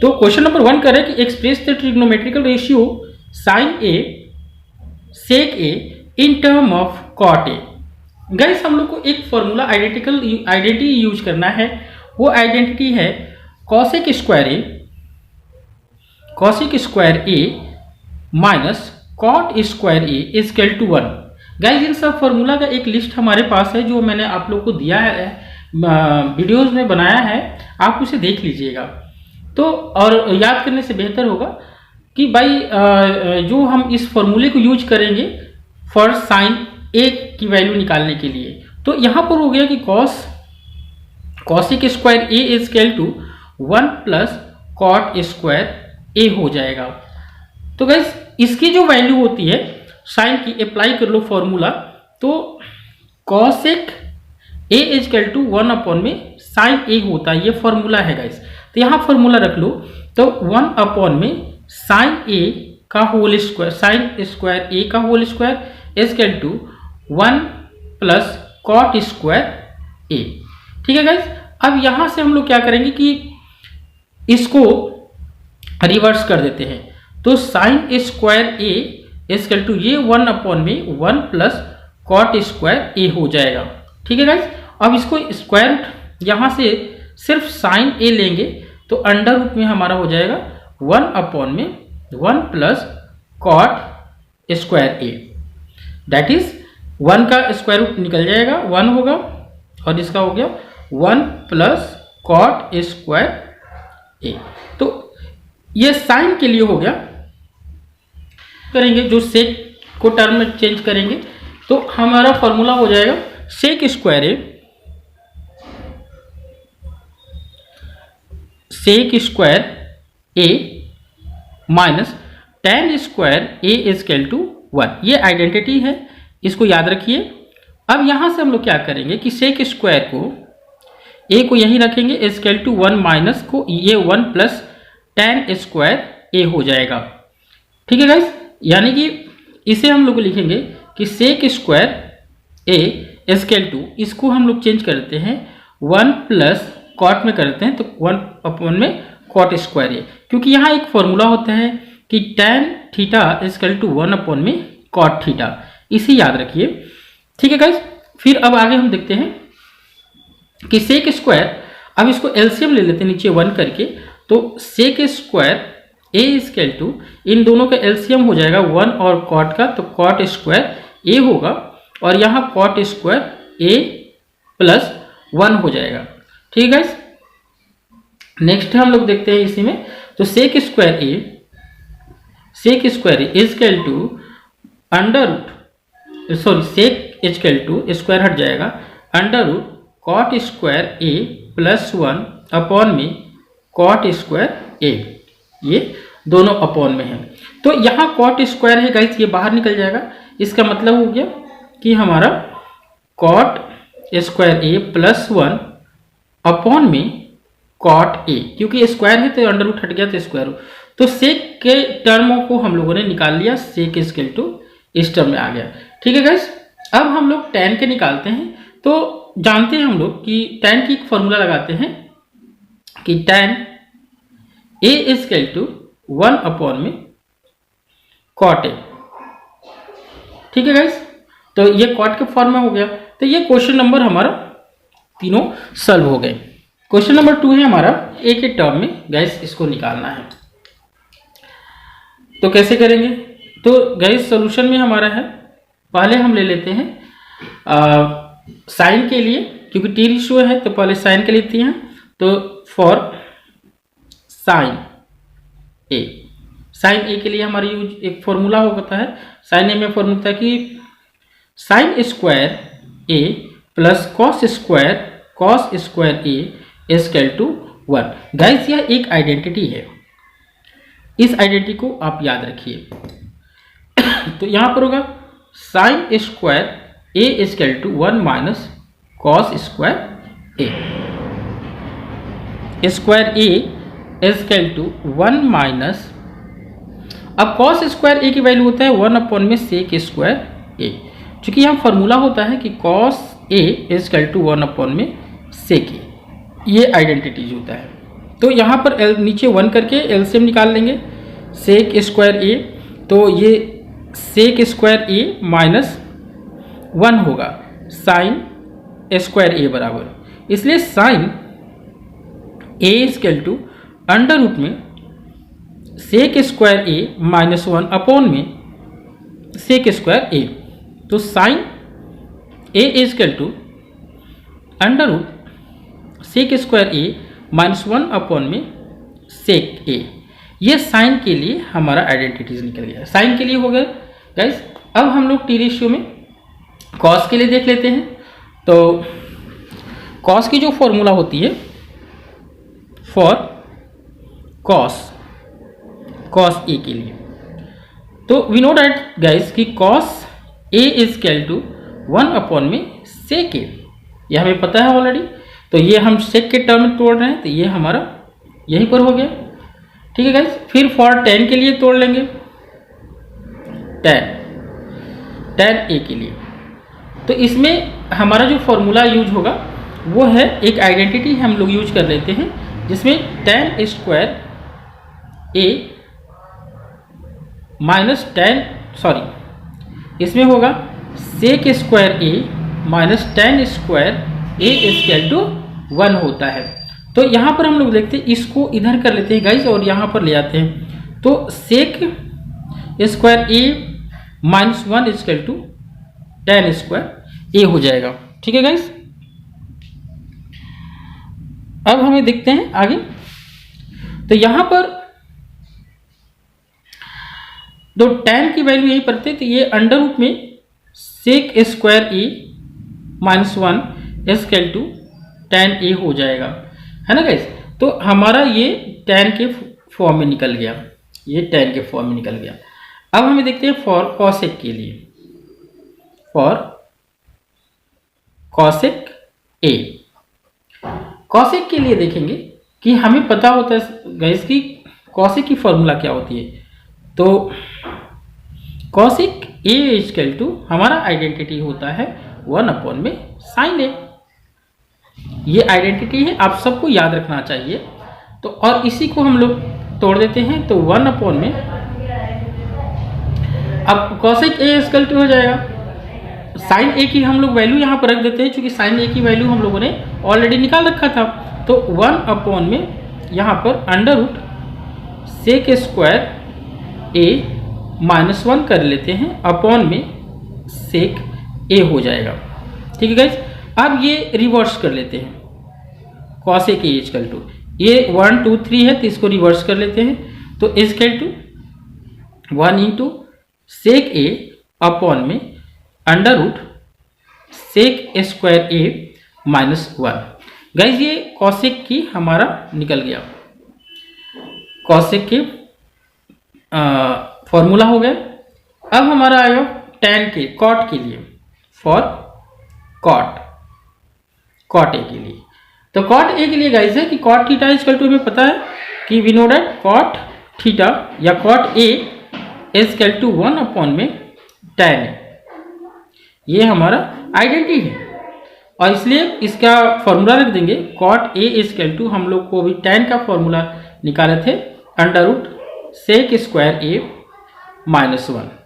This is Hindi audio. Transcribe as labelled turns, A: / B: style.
A: तो क्वेश्चन नंबर 1 करें कि express the trigonometrical ratio sine A sec A in term of cot A. Guys हम लोग को एक फॉर्मूला आइडेंटिटी यूज करना है। वो आइडेंटिटी है cosec square A minus cot square A equal to 1। Guys इन सब फॉर्मूला का एक लिस्ट हमारे पास है जो मैंने आप लोग को दिया है, वीडियोस में बनाया है, आप उसे देख लीजिएगा। तो और याद करने से बेहतर होगा कि भाई जो हम इस फॉर्मूले को यूज करेंगे फॉर साइन ए की वैल्यू निकालने के लिए। तो यहाँ पर हो गया कि cosec square A equal to 1 plus cot square A हो जाएगा। तो गाइस इसकी जो वैल्यू होती है साइन की, अप्लाई कर लो फॉर्मूला, तो cosec A equal to 1 upon में साइन ए होता है, ये फॉर्मूला है गाइस। तो यहाँ फॉर्मूला रख लो, तो 1 अपॉन में साइन ए का whole square, sine square A का whole square equal to 1 plus cot square A. ठीक है गाइस, अब यहां से हम लोग क्या करेंगे कि इसको रिवर्स कर देते हैं। तो sine square A equal to ये 1 अपॉन में 1 प्लस कॉट स्क्वायर ए हो जाएगा। ठीक है गाइस, अब इसको स्क्वायर रूट यहां से सिर्फ साइन ए लेंगे तो अंडर रूट में हमारा हो जाएगा 1 अपॉन में 1 plus cot square A, that is 1 का स्क्वायर रूट निकल जाएगा, 1 होगा, और इसका हो गया 1 प्लस कॉट स्क्वायर ए। तो ये साइन के लिए हो गया। करेंगे जो सेक को टर्म में चेंज करेंगे तो हमारा फॉर्मूला हो जाएगा sec square A minus tan square A equal to 1। ये आइडेंटिटी है, इसको याद रखिए। अब यहां से हम लोग क्या करेंगे कि सेक स्क्वायर को ए को यहीं रखेंगे, इक्वल टू 1 माइनस को ये 1 प्लस टेन स्क्वायर ए हो जाएगा। ठीक है गाइस, यानी कि इसे हम लोग लिखेंगे कि sec square A equal to, इसको हम लोग चेंज करते हैं 1 प्लस कॉट में करते हैं तो 1 अपॉन में कॉट स्क्वायर ए, क्योंकि यहाँ एक फॉर्मूला होता है कि tan theta equal to 1 upon में कॉट थीटा, इसे याद रखिए। ठीक है गाइस, फिर अब आगे हम देखते हैं कि सेक स्क्वायर, अब इसको एलसीएम ले लेते हैं नीचे 1 करके, तो sec square A equal to, इन दोनों का एलसीएम हो जाएगा 1 और कॉट का, तो कॉट स्क्वायर ए होगा, और यहाँ कॉट स्क्वायर ए प्लस 1 हो जाएगा। ठीक है गाइस, नेक्स्ट हम लोग देखते हैं इसी में, तो sec square A equal to under root, sorry sec equal to square हट जाएगा, under root cot square A plus 1 upon में कॉट स्क्वायर ए, ये दोनों अपॉन में है। तो यहाँ कॉट स्क्वायर है गाइस, ये बाहर निकल जाएगा, इसका मतलब हो गया कि हमारा cot square A plus 1 upon में कॉट ए, क्योंकि स्क्वायर है तो अंडर रूट हट गया तो स्क्वायर हो, तो सेक के टर्मों को हम लोगों ने निकाल लिया, सेक इक्वल टू इस टर्म में आ गया। ठीक है गाइस, अब हम लोग tan के निकालते हैं। तो जानते हैं हम लोग कि tan की एक फॉर्मूला लगाते हैं कि tan a equal to 1 upon में कॉट ए। ठीक है गाइस, तो ये कॉट के फॉर्म में हो गया। तो ये क्वेश्चन नंबर हमारा तीनों सॉल्व हो गए। क्वेश्चन नंबर 2 है हमारा ए के टर्म में, गाइस इसको निकालना है। तो कैसे करेंगे, तो गाइस सॉल्यूशन में हमारा है, पहले हम ले लेते हैं साइन के लिए, क्योंकि टी रेशियो है तो पहले साइन के लेते हैं। तो फॉर साइन ए के लिए हमारा यूज एक फॉर्मूला होता है, साइन ए में फॉर्मूला था कि sine square A plus cos square A equal to 1। Guys यह एक आइडेंटिटी है, इस आइडेंटिटी को आप याद रखिए। तो यहां पर होगा sine square A equal to 1 minus cos square A, square A equal to 1 minus, अब कॉस स्क्वायर ए की वैल्यू होता है 1 अपॉन में सेक स्क्वायर ए, चूंकि यहाँ फॉर्मूला होता है कि cos A equal to 1 upon में सेक ए, ये आइडेंटिटीज होता है। तो यहाँ पर नीचे 1 करके एलसीएम निकाल लेंगे। सेक स्क्वायर ए, तो ये सेक स्क्वायर ए माइनस 1 होगा साइन स्क्वायर ए बराबर, इसलिए sine A equal to under root में sec square A minus 1 upon में सेक स्क्वायर ए। तो sine A equal to under root sec square A minus 1 upon में सेक ए। ये साइन के लिए हमारा आइडेंटिटीज निकल गया, साइन के लिए हो गया गाइस। अब हम लोग टी रेशियो में कॉस के लिए देख लेते हैं। तो कॉस की जो फॉर्मूला होती है फॉर कॉस ए के लिए, तो वी नो दैट गाइस कि cos A is equal to 1 upon में सेक ए, यह हमें पता है ऑलरेडी। तो ये हम सेक के टर्म में तोड़ रहे हैं, तो ये हमारा यहीं पर हो गया, ठीक है गाइस। फिर फॉर टेन के लिए तोड़ लेंगे, टेन ए के लिए। तो इसमें हमारा जो फॉर्मूला यूज होगा वो है, एक आइडेंटिटी हम लोग यूज कर लेते हैं जिसमें टेन स्क्वायर ए माइनस इसमें होगा sec square A minus tan square A equal to 1 होता है। तो यहाँ पर हम लोग देखते हैं, इसको इधर कर लेते हैं गाइस और यहाँ पर ले आते हैं। तो sec square A minus 1 equal to tan square A हो जाएगा, ठीक है गाइस। अब हमें देखते हैं आगे। तो यहाँ पर तो टेन की वैल्यू यही पढ़ते, तो ये अंडर रूट में sec square A minus 1 equal to tan A हो जाएगा, है ना गाइस। तो हमारा ये टेन के फॉर्म में निकल गया, ये टेन के फॉर्म में निकल गया। अब हमें देखते हैं फॉर कॉसेक के लिए, फॉर कॉसेक ए। कॉसेक के लिए देखेंगे कि हमें पता होता है गाइस कि कॉसेक की फॉर्मूला क्या होती है। तो कॉसेक ए इक्वल टू हमारा आइडेंटिटी होता है 1 अपॉन में साइन ए। ये आइडेंटिटी है, आप सबको याद रखना चाहिए। तो और इसी को हम लोग तोड़ देते हैं, तो 1 अपॉन में अब कॉसेक ए इक्वल टू हो जाएगा साइन ए की हम लोग वैल्यू यहाँ पर रख देते हैं, क्योंकि साइन ए की वैल्यू हम लोगों ने ऑलरेडी निकाल रखा था। तो 1 अपॉन में यहाँ पर under root sec square A minus 1 कर लेते हैं अपॉन में सेक ए हो जाएगा, ठीक है गाइस। अब ये रिवर्स कर लेते हैं, कॉसेक ए इक्वल टू ये 1 2 3 है, तो इसको रिवर्स कर लेते हैं। तो equal to 1 into sec A upon में under root sec square A minus 1। Guys ये कॉसेक की हमारा निकल गया, कॉसेक के फॉर्मूला हो गया। अब हमारा आया टेन के कॉट के लिए, फॉर कॉट ए के लिए। तो कॉट ए के लिए गाइज है कि कॉट थीटा इक्वल टू हमें पता है कि we know that cot theta या cot A equal to 1 upon में टेन ए। ये हमारा आइडेंटिटी है और इसलिए इसका फॉर्मूला रख देंगे कॉट ए इक्वल टू, हम लोग को भी टेन का फॉर्मूला निकाले थे under root sec square A minus 1।